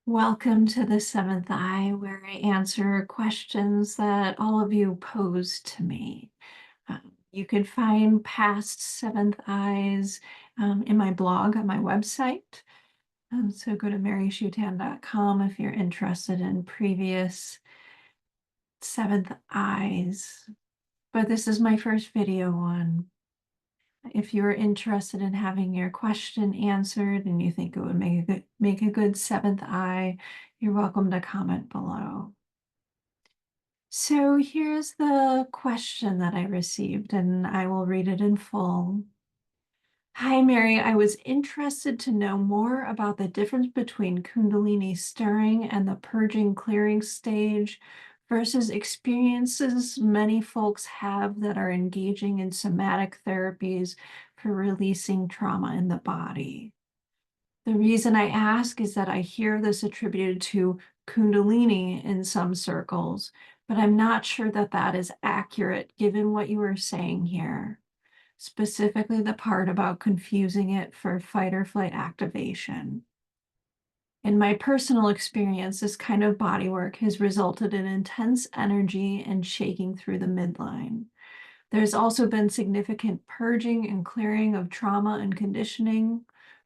Welcome to the Seventh Eye, where I answer questions that all of you pose to me. You can find past Seventh Eyes in my blog on my website. So go to maryshutan.com if you're interested in previous Seventh Eyes. But this is my first video one. If you're interested in having your question answered and you think it would make a good seventh eye, you're welcome to comment below. So here's the question that I received, and I will read it in full. Hi, Mary. I was interested to know more about the difference between Kundalini stirring and the purging clearing stage versus experiences many folks have that are engaging in somatic therapies for releasing trauma in the body. The reason I ask is that I hear this attributed to Kundalini in some circles, but I'm not sure that that is accurate given what you were saying here, specifically the part about confusing it for fight or flight activation. In my personal experience, this kind of bodywork has resulted in intense energy and shaking through the midline. There's also been significant purging and clearing of trauma and conditioning,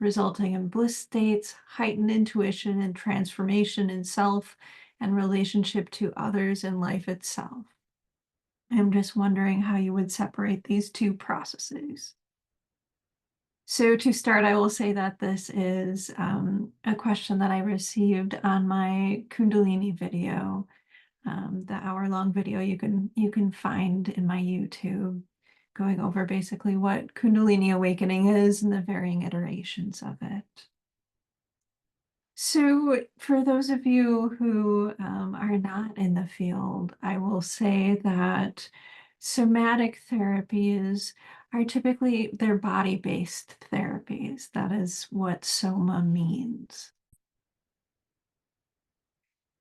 resulting in bliss states, heightened intuition, and transformation in self and relationship to others and life itself. I'm just wondering how you would separate these two processes. So to start, I will say that this is a question that I received on my Kundalini video, the hour-long video you can find in my YouTube, going over basically what Kundalini awakening is and the varying iterations of it. So for those of you who are not in the field, I will say that somatic therapies are typically they're body-based therapies. That is what soma means.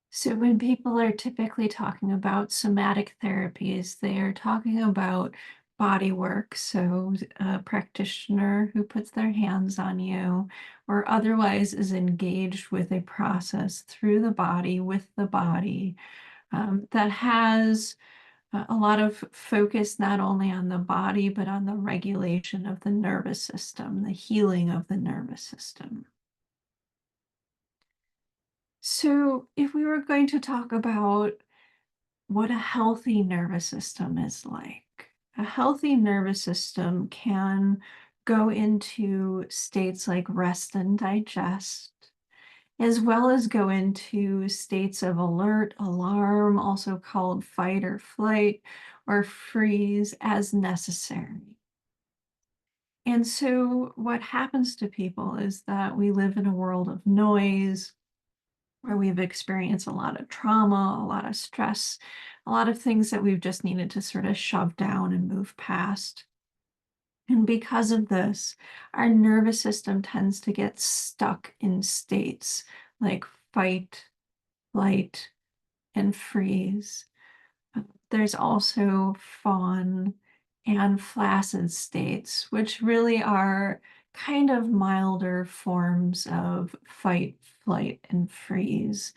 So when people are typically talking about somatic therapies, they are talking about body work. So a practitioner who puts their hands on you or otherwise is engaged with a process through the body, with the body, that has a lot of focus not only on the body, but on the regulation of the nervous system, the healing of the nervous system. So if we were going to talk about what a healthy nervous system is like, a healthy nervous system can go into states like rest and digest, as well as go into states of alert, alarm, also called fight or flight, or freeze as necessary. And so what happens to people is that we live in a world of noise, where we've experienced a lot of trauma, a lot of stress, a lot of things that we've just needed to sort of shove down and move past. And because of this, our nervous system tends to get stuck in states like fight, flight, and freeze. There's also fawn and flaccid states, which really are kind of milder forms of fight, flight, and freeze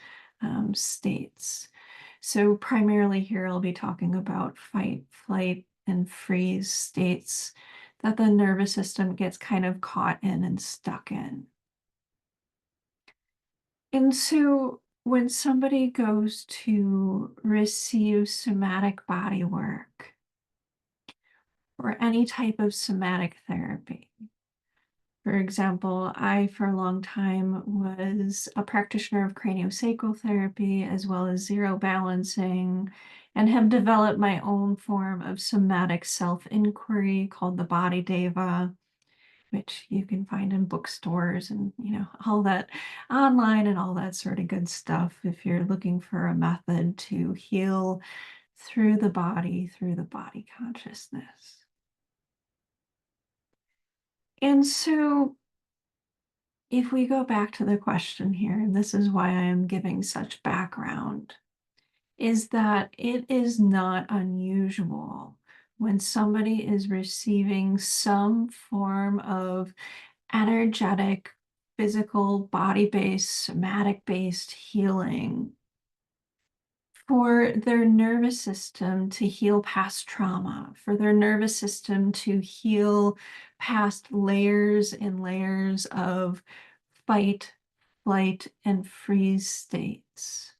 states. So primarily here I'll be talking about fight, flight, and freeze states that the nervous system gets kind of caught in and stuck in. And so when somebody goes to receive somatic body work or any type of somatic therapy, for example, I, for a long time, was a practitioner of craniosacral therapy as well as zero balancing, and have developed my own form of somatic self-inquiry called the Body Deva, which you can find in bookstores and, all that online and all that sort of good stuff if you're looking for a method to heal through the body consciousness. And so if we go back to the question here, and this is why I am giving such background, is that it is not unusual when somebody is receiving some form of energetic physical, body-based, somatic-based healing for their nervous system to heal past trauma, for their nervous system to heal past layers and layers of fight, flight, and freeze states.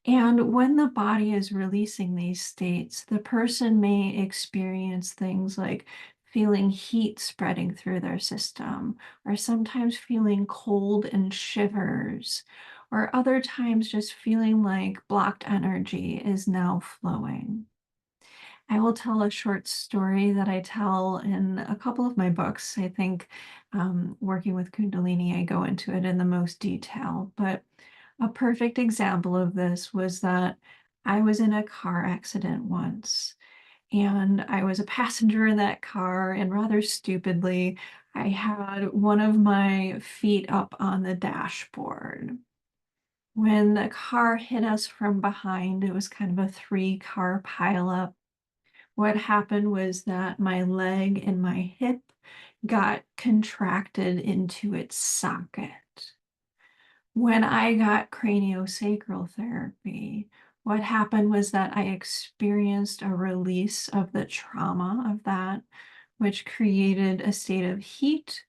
And when the body is releasing these states, the person may experience things like feeling heat spreading through their system, or sometimes feeling cold and shivers, or other times just feeling like blocked energy is now flowing. I will tell a short story that I tell in a couple of my books. I think working with Kundalini, I go into it in the most detail. But a perfect example of this was that I was in a car accident once, and I was a passenger in that car, and rather stupidly, I had one of my feet up on the dashboard. When the car hit us from behind, it was kind of a three-car pileup. What happened was that my leg and my hip got contracted into its socket. When I got craniosacral therapy, what happened was that I experienced a release of the trauma of that, which created a state of heat,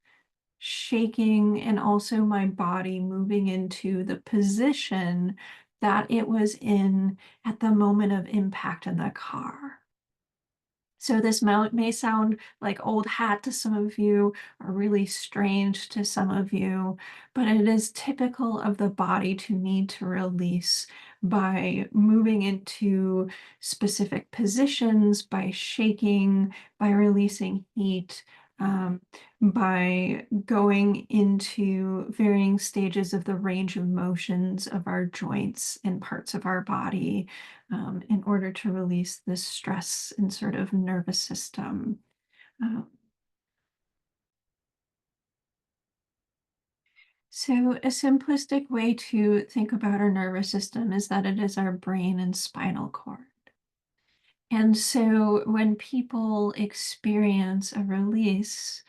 shaking, and also my body moving into the position that it was in at the moment of impact in the car. So this may sound like old hat to some of you, or really strange to some of you, but it is typical of the body to need to release by moving into specific positions, by shaking, by releasing heat, um, by going into varying stages of the range of motions of our joints and parts of our body, in order to release this stress and sort of nervous system. Um, so a simplistic way to think about our nervous system is that it is our brain and spinal cord. And so when people experience a release,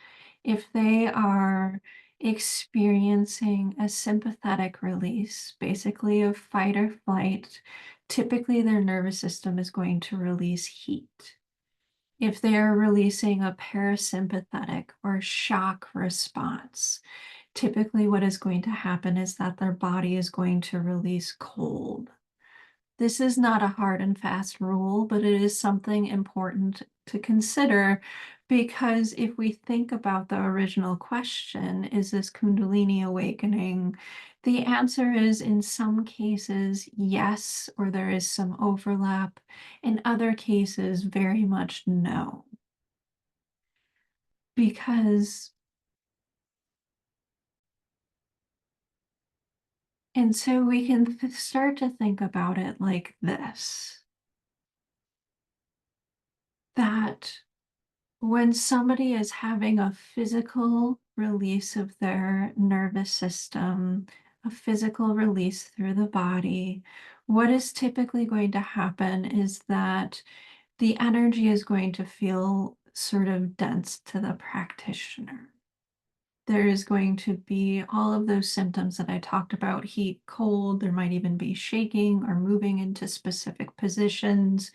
if they are experiencing a sympathetic release, basically of fight or flight, typically their nervous system is going to release heat. If they're releasing a parasympathetic or shock response, typically what is going to happen is that their body is going to release cold. This is not a hard and fast rule, but it is something important to consider, because if we think about the original question, is this Kundalini awakening? The answer is in some cases, yes, or there is some overlap. In other cases, very much no. Because, and so we can start to think about it like this, that when somebody is having a physical release of their nervous system, a physical release through the body, what is typically going to happen is that the energy is going to feel sort of dense to the practitioner. There is going to be all of those symptoms that I talked about: heat, cold, there might even be shaking or moving into specific positions.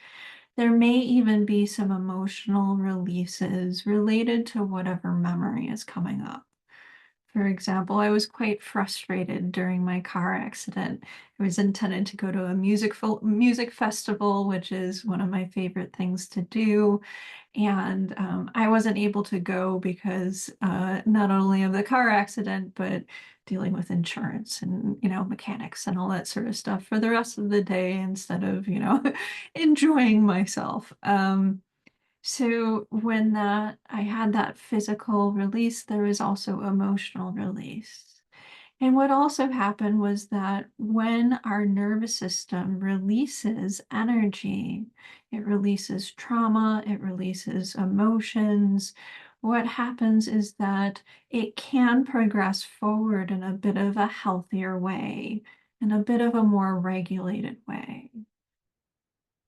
There may even be some emotional releases related to whatever memory is coming up. For example, I was quite frustrated during my car accident. I was intended to go to a music festival, which is one of my favorite things to do. And I wasn't able to go because not only of the car accident, but dealing with insurance and, mechanics and all that sort of stuff for the rest of the day instead of, enjoying myself. So when I had that physical release, there was also emotional release. And what also happened was that when our nervous system releases energy, it releases trauma, it releases emotions. What happens is that it can progress forward in a bit of a healthier way, in a bit of a more regulated way.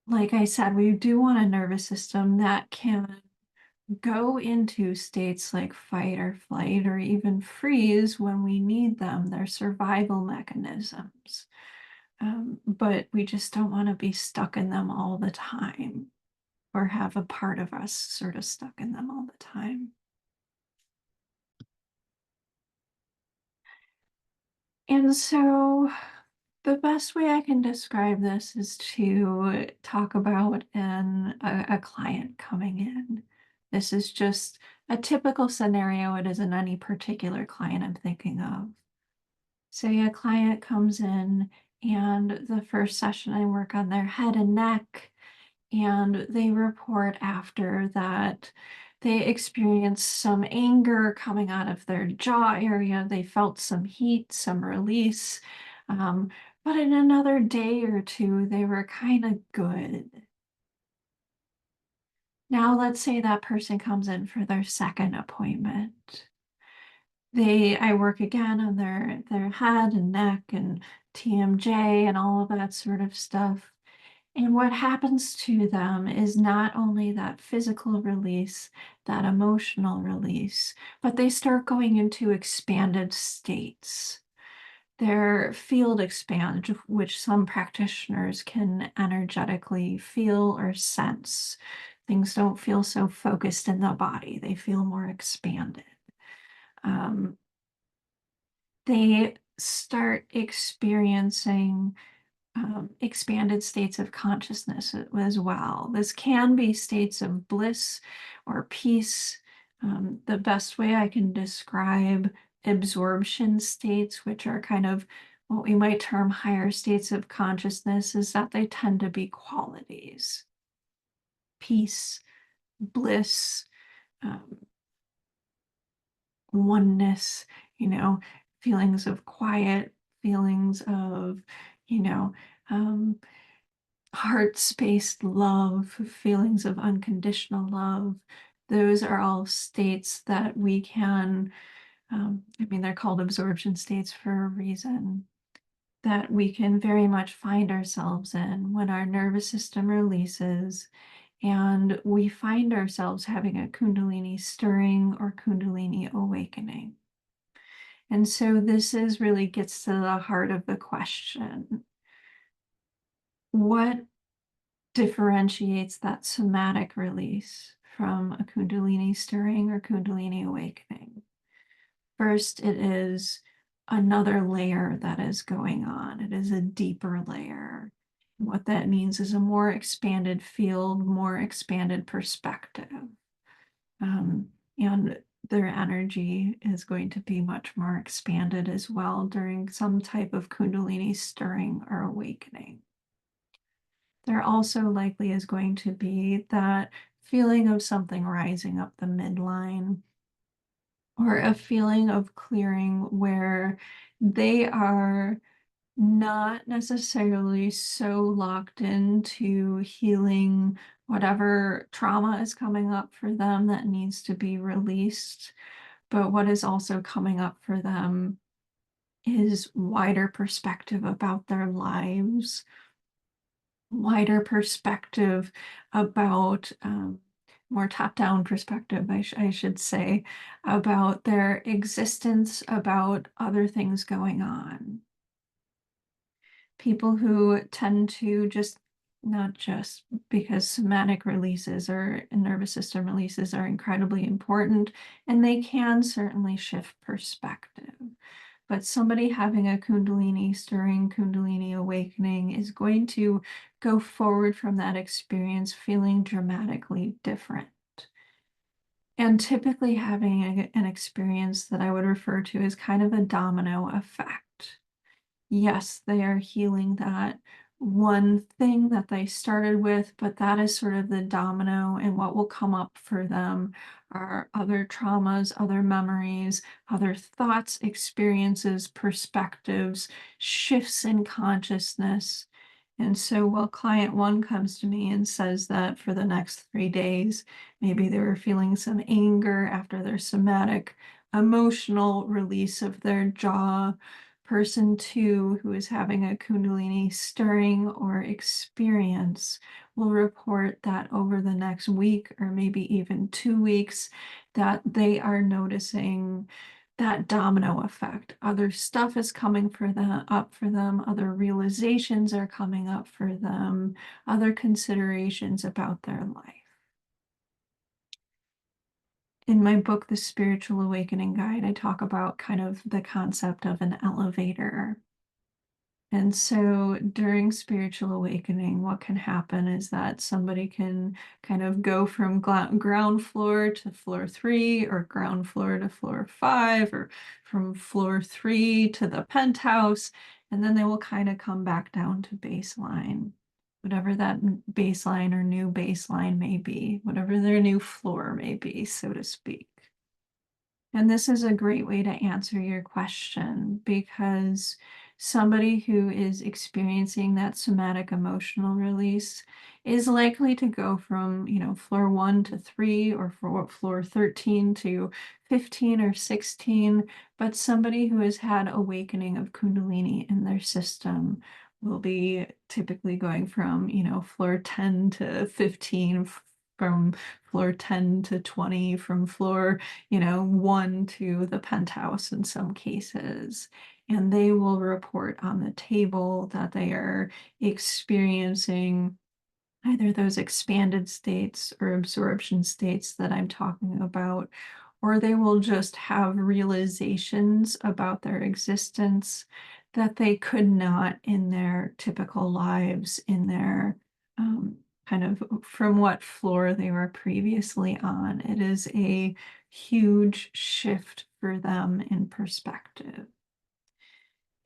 Like I said, we do want a nervous system that can go into states like fight or flight or even freeze when we need them. They're survival mechanisms. But we just don't want to be stuck in them all the time or have a part of us sort of stuck in them all the time. And so the best way I can describe this is to talk about a client coming in. This is just a typical scenario. It isn't any particular client I'm thinking of. Say a client comes in and the first session I work on their head and neck, and they report after that they experienced some anger coming out of their jaw area. They felt some heat, some release. Um, but in another day or two, they were kind of good. Now, let's say that person comes in for their second appointment. I work again on their head and neck and TMJ and all of that sort of stuff. And what happens to them is not only that physical release, that emotional release, but they start going into expanded states. Their field expands, which some practitioners can energetically feel or sense. Things don't feel so focused in the body, they feel more expanded. Um, they start experiencing expanded states of consciousness as well. This can be states of bliss or peace. The best way I can describe absorption states, which are kind of what we might term higher states of consciousness, is that they tend to be qualities: peace, bliss, um, oneness, you know, feelings of quiet, feelings of, you know, um, heart-spaced love, feelings of unconditional love. Those are all states that we can, I mean, they're called absorption states for a reason, that we can very much find ourselves in when our nervous system releases and we find ourselves having a Kundalini stirring or Kundalini awakening. And so this really gets to the heart of the question. What differentiates that somatic release from a Kundalini stirring or Kundalini awakening? First, it is another layer that is going on. It is a deeper layer. What that means is a more expanded field, more expanded perspective. And their energy is going to be much more expanded as well during some type of Kundalini stirring or awakening. There also likely is going to be that feeling of something rising up the midline, or a feeling of clearing where they are not necessarily so locked into healing whatever trauma is coming up for them that needs to be released. But what is also coming up for them is wider perspective about their lives, wider perspective about more top-down perspective, I should say, about their existence, about other things going on. People who tend to just, not just because somatic releases or nervous system releases are incredibly important, and they can certainly shift perspective. But somebody having a Kundalini stirring, Kundalini awakening is going to go forward from that experience feeling dramatically different. And typically having an experience that I would refer to as kind of a domino effect. Yes, they are healing that one thing that they started with, but that is sort of the domino, and what will come up for them are other traumas, other memories, other thoughts, experiences, perspectives, shifts in consciousness. And so while client one comes to me and says that for the next 3 days, maybe they were feeling some anger after their somatic emotional release of their jaw, Person 2 who is having a Kundalini stirring or experience will report that over the next week or maybe even 2 weeks that they are noticing that domino effect. Other stuff is coming up for them, other realizations are coming up for them, other considerations about their life. In my book, The Spiritual Awakening Guide, I talk about kind of the concept of an elevator. And so during spiritual awakening, what can happen is that somebody can kind of go from ground floor to floor 3, or ground floor to floor 5, or from floor 3 to the penthouse, and then they will kind of come back down to baseline, whatever that baseline or new baseline may be, whatever their new floor may be, so to speak. And this is a great way to answer your question, because somebody who is experiencing that somatic emotional release is likely to go from, floor 1 to 3, or floor 13 to 15 or 16. But somebody who has had awakening of Kundalini in their system will be typically going from, floor 10 to 15, from floor 10 to 20, from floor 1 to the penthouse in some cases. And they will report on the table that they are experiencing either those expanded states or absorption states that I'm talking about, or they will just have realizations about their existence that they could not in their typical lives, in their kind of from what floor they were previously on. It is a huge shift for them in perspective.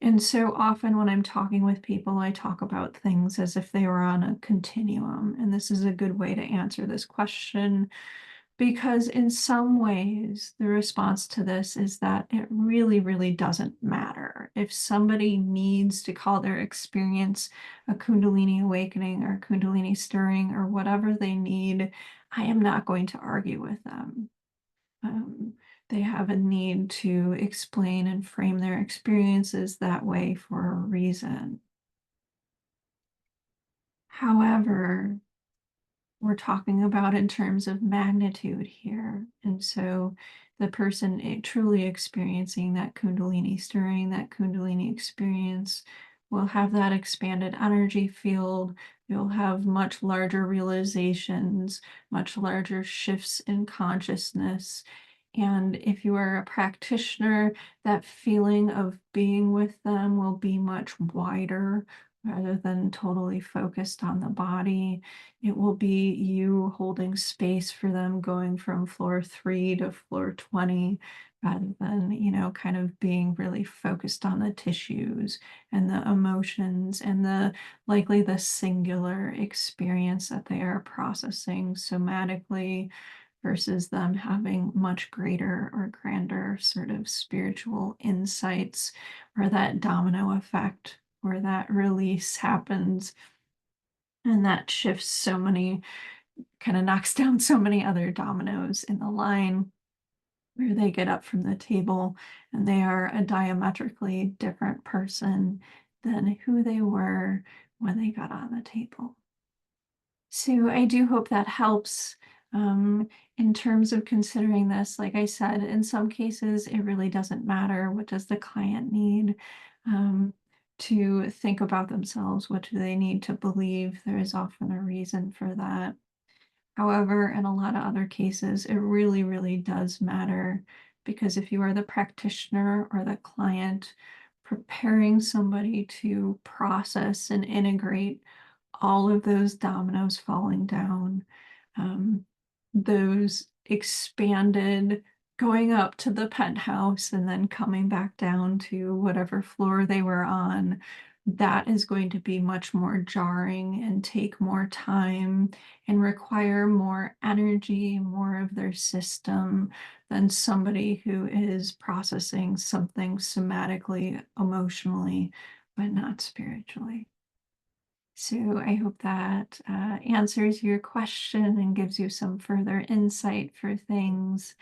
And so often when I'm talking with people, I talk about things as if they were on a continuum. And this is a good way to answer this question, because in some ways, the response to this is that it really, really doesn't matter. If somebody needs to call their experience a Kundalini awakening or Kundalini stirring or whatever they need, I am not going to argue with them. They have a need to explain and frame their experiences that way for a reason. However, we're talking about in terms of magnitude here. And so the person truly experiencing that Kundalini stirring, that Kundalini experience, will have that expanded energy field. You'll have much larger realizations, much larger shifts in consciousness. And if you are a practitioner, that feeling of being with them will be much wider rather than totally focused on the body. It will be you holding space for them going from floor 3 to floor 20, rather than, kind of being really focused on the tissues and the emotions and likely the singular experience that they are processing somatically, versus them having much greater or grander sort of spiritual insights, or that domino effect where that release happens and that shifts so many, kind of knocks down so many other dominoes in the line, where they get up from the table and they are a diametrically different person than who they were when they got on the table. So I do hope that helps. In terms of considering this, like I said, in some cases, it really doesn't matter. What does the client need to think about themselves? What do they need to believe? There is often a reason for that. However, in a lot of other cases, it really, really does matter, because if you are the practitioner or the client preparing somebody to process and integrate all of those dominoes falling down, those expanded, going up to the penthouse and then coming back down to whatever floor they were on, that is going to be much more jarring and take more time and require more energy, more of their system, than somebody who is processing something somatically, emotionally, but not spiritually. So I hope that answers your question and gives you some further insight for things.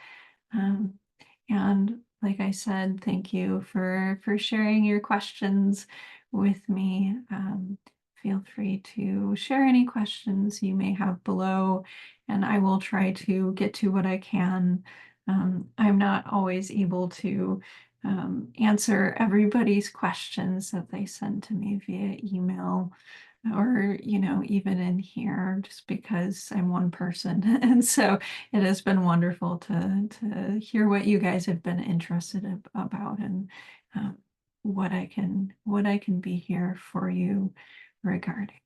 And like I said, thank you for sharing your questions with me. Feel free to share any questions you may have below, and I will try to get to what I can. I'm not always able to answer everybody's questions that they send to me via email or, even in here, just because I'm one person. And so it has been wonderful to hear what you guys have been interested about, and um, what I can be here for you regarding.